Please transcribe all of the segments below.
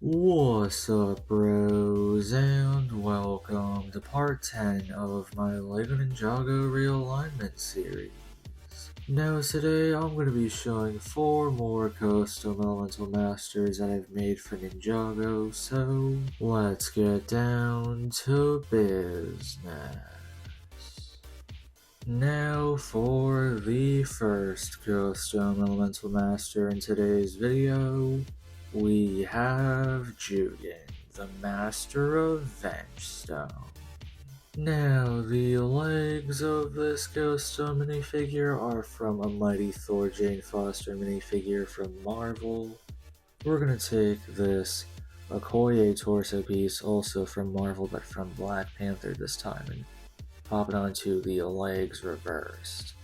What's up, bros, and welcome to part 10 of my LEGO Ninjago Realignment series. Now today I'm going to be showing 4 more custom elemental masters that I've made for Ninjago, so let's get down to business. Now for the first custom elemental master in today's video, we have Jugen, the master of Vengestone. Now, the legs of this custom minifigure are from a Mighty Thor Jane Foster minifigure from Marvel. We're gonna take this Okoye torso piece, also from Marvel but from Black Panther this time, and pop it onto the legs reversed.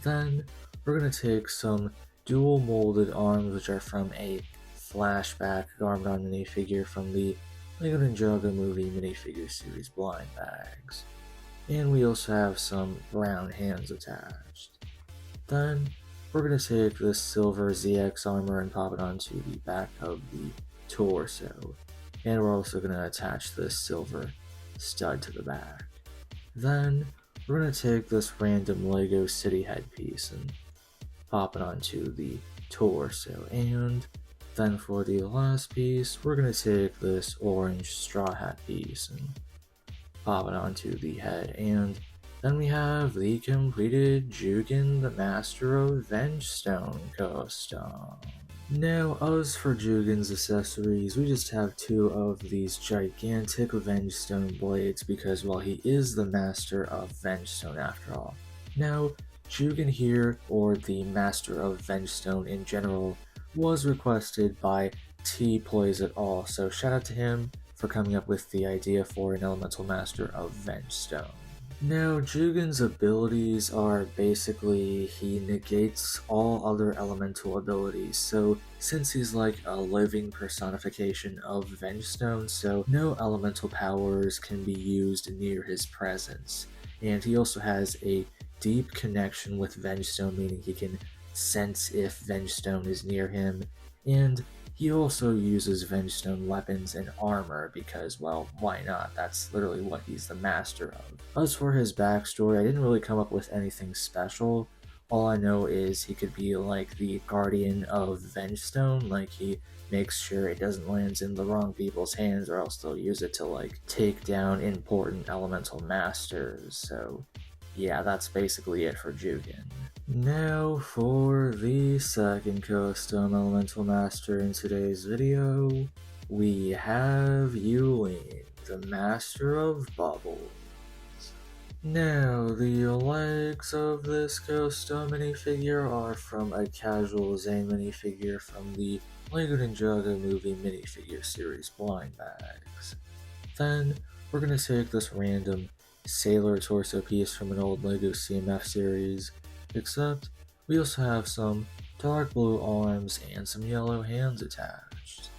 Then we're going to take some dual molded arms, which are from a flashback armed-on minifigure from the LEGO Ninjago movie minifigure series blind bags. And we also have some brown hands attached. Then we're going to take this silver ZX armor and pop it onto the back of the torso. And we're also going to attach this silver stud to the back. Then we're going to take this random LEGO city headpiece and pop it onto the torso. And then for the last piece, we're going to take this orange straw hat piece and pop it onto the head. And then we have the completed Jugen, the Master of Vengestone custom. Now, as for Jugen's accessories, we just have 2 of these gigantic Vengestone blades because, well, he is the Master of Vengestone after all. Now, Jugen here, or the Master of Vengestone in general, was requested by T Plays It All, so shout out to him for coming up with the idea for an Elemental Master of Vengestone. Now, Jugen's abilities are basically he negates all other elemental abilities, so since he's like a living personification of Vengestone, so no elemental powers can be used near his presence. And he also has a deep connection with Vengestone, meaning he can sense if Vengestone is near him, and he also uses Vengestone weapons and armor because, well, why not? That's literally what he's the master of. As for his backstory, I didn't really come up with anything special. All I know is he could be like the guardian of Vengestone, like he makes sure it doesn't land in the wrong people's hands or else they'll use it to like take down important elemental masters, so yeah, that's basically it for Jugen. Now for the second custom elemental master in today's video, we have Yulyne, the master of bubbles. Now, the legs of this custom minifigure are from a casual Zane minifigure from the LEGO Ninjago movie minifigure series blind bags. Then, we're going to take this random sailor torso piece from an old LEGO CMF series, except we also have some dark blue arms and some yellow hands attached.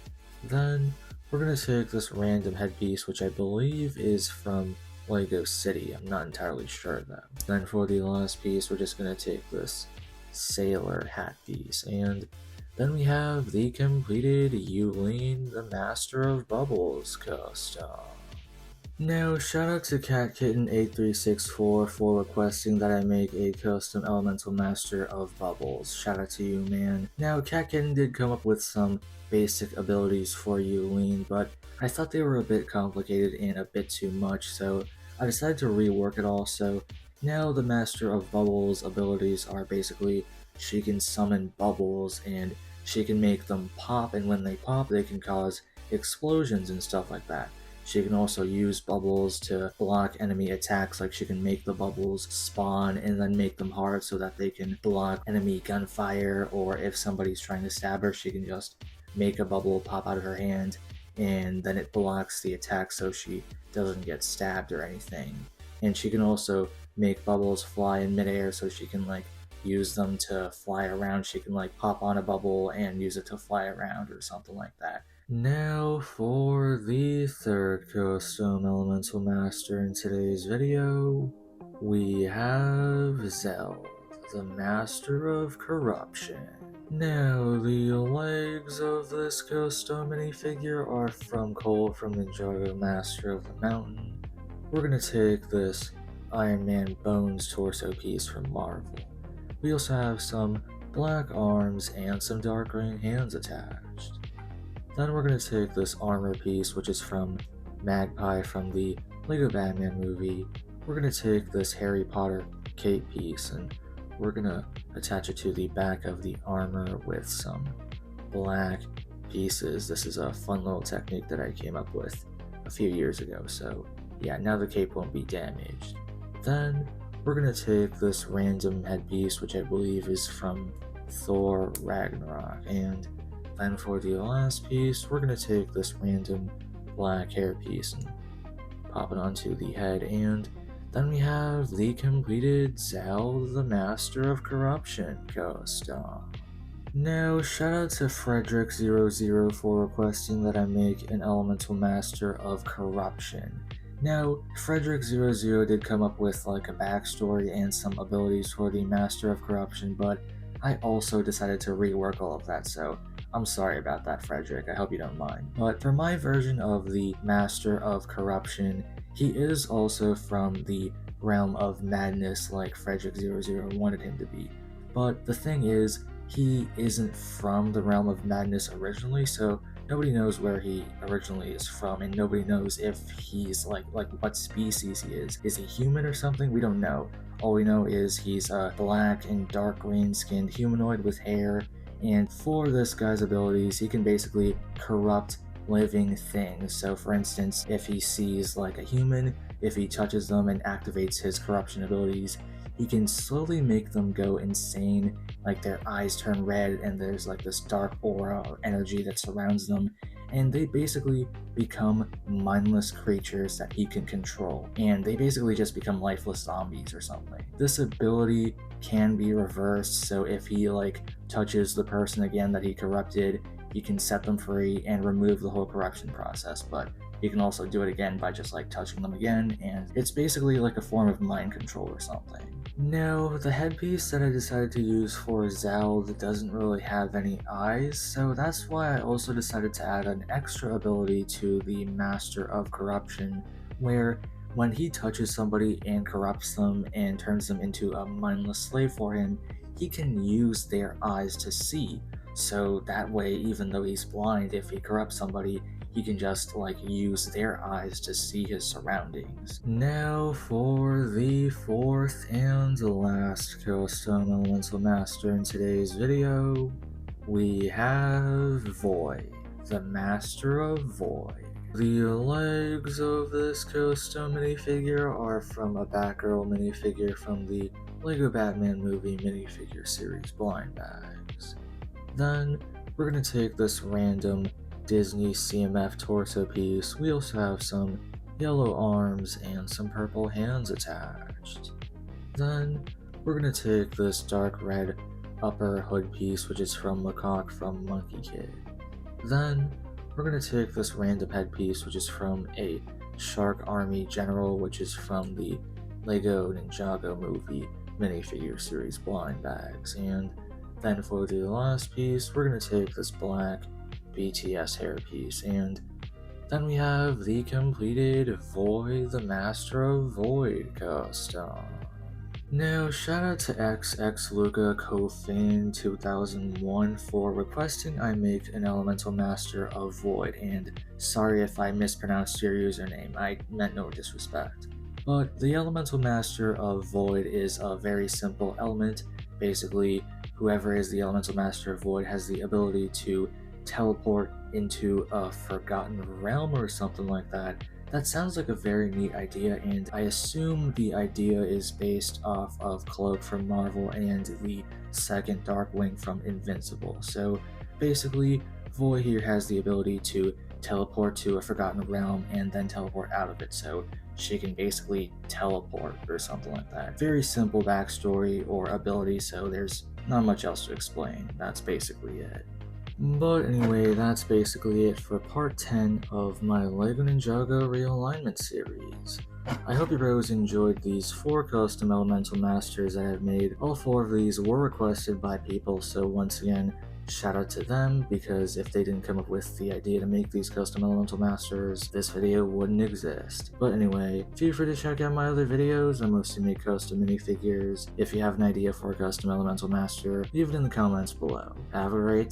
Then, we're going to take this random headpiece, which I believe is from LEGO City, I'm not entirely sure though. Then for the last piece, we're just going to take this sailor hat piece, and then we have the completed Yulyne, the Master of Bubbles custom. Now, shout out to CatKitten8364 for requesting that I make a custom Elemental Master of Bubbles. Shout out to you, man. Now, CatKitten did come up with some basic abilities for Yulyne, but I thought they were a bit complicated and a bit too much, so I decided to rework it all. So now the Master of Bubbles abilities are basically she can summon bubbles and she can make them pop, and when they pop, they can cause explosions and stuff like that. She can also use bubbles to block enemy attacks, like she can make the bubbles spawn and then make them hard so that they can block enemy gunfire, or if somebody's trying to stab her, she can just make a bubble pop out of her hand and then it blocks the attack so she doesn't get stabbed or anything. And she can also make bubbles fly in midair so she can like use them to fly around. She can like pop on a bubble and use it to fly around or something like that. Now for the third custom elemental master in today's video, we have Zald, the Master of Corruption. Now, the legs of this Ghosto minifigure are from Cole from Ninjago Master of the Mountain. We're gonna take this Iron Man Bones torso piece from Marvel. We also have some black arms and some dark green hands attached. Then we're gonna take this armor piece, which is from Magpie from the Lego Batman movie. We're gonna take this Harry Potter cape piece and we're gonna attach it to the back of the armor with some black pieces. This is a fun little technique that I came up with a few years ago, so yeah, now the cape won't be damaged. Then we're gonna take this random headpiece, which I believe is from Thor Ragnarok, and then for the last piece, we're gonna take this random black hair piece and pop it onto the head, and then we have the completed Zald, the Master of Corruption costume. Now, shout out to Frederick00 for requesting that I make an Elemental Master of Corruption. Now, Frederick00 did come up with like a backstory and some abilities for the Master of Corruption, but I also decided to rework all of that, so I'm sorry about that, Frederick. I hope you don't mind. But for my version of the Master of Corruption, he is also from the realm of madness like Frederick00 wanted him to be. But the thing is, he isn't from the realm of madness originally, so nobody knows where he originally is from, and nobody knows if he's like what species he is. Is he human or something? We don't know. All we know is he's a black and dark green skinned humanoid with hair, and for this guy's abilities, he can basically corrupt living things. So for instance, if he sees like a human, if he touches them and activates his corruption abilities, he can slowly make them go insane, like their eyes turn red and there's like this dark aura or energy that surrounds them, and they basically become mindless creatures that he can control, and they basically just become lifeless zombies or something. This ability can be reversed, so if he like touches the person again that he corrupted, he can set them free and remove the whole corruption process, but you can also do it again by just like touching them again, and it's basically like a form of mind control or something. Now, the headpiece that I decided to use for Zald doesn't really have any eyes, so that's why I also decided to add an extra ability to the Master of Corruption, where when he touches somebody and corrupts them and turns them into a mindless slave for him, he can use their eyes to see. So that way, even though he's blind, if he corrupts somebody, he can just like use their eyes to see his surroundings. Now for the fourth and last custom elemental master in today's video, we have Void, the Master of Void. The legs of this custom minifigure are from a Batgirl minifigure from the Lego Batman movie minifigure series Blind Bags. Then we're going to take this random Disney CMF torso piece. We also have some yellow arms and some purple hands attached. Then we're going to take this dark red upper hood piece, which is from Lecoq from Monkey Kid. Then we're going to take this random headpiece, which is from a Shark Army General, which is from the Lego Ninjago movie minifigure series Blind Bags. And then for the last piece, we're going to take this black BTS hairpiece, and then we have the completed Void, the Master of Void custom. Now, shout out to XXLuca Kofin 2001 for requesting I make an Elemental Master of Void, and sorry if I mispronounced your username, I meant no disrespect. But the Elemental Master of Void is a very simple element. Basically, whoever is the Elemental Master of Void has the ability to teleport into a forgotten realm or something like that. That sounds like a very neat idea, and I assume the idea is based off of Cloak from Marvel and the second Darkwing from Invincible. So basically, Void here has the ability to teleport to a forgotten realm and then teleport out of it, so she can basically teleport or something like that. Very simple backstory or ability, so there's not much else to explain. That's basically it. But anyway, that's basically it for part 10 of my LEGO Ninjago Realignment series. I hope you bros enjoyed these 4 custom elemental masters I have made. All 4 of these were requested by people, so once again, shout out to them, because if they didn't come up with the idea to make these custom elemental masters, this video wouldn't exist. But anyway, feel free to check out my other videos. I mostly make custom minifigures. If you have an idea for a custom elemental master, leave it in the comments below. Have a great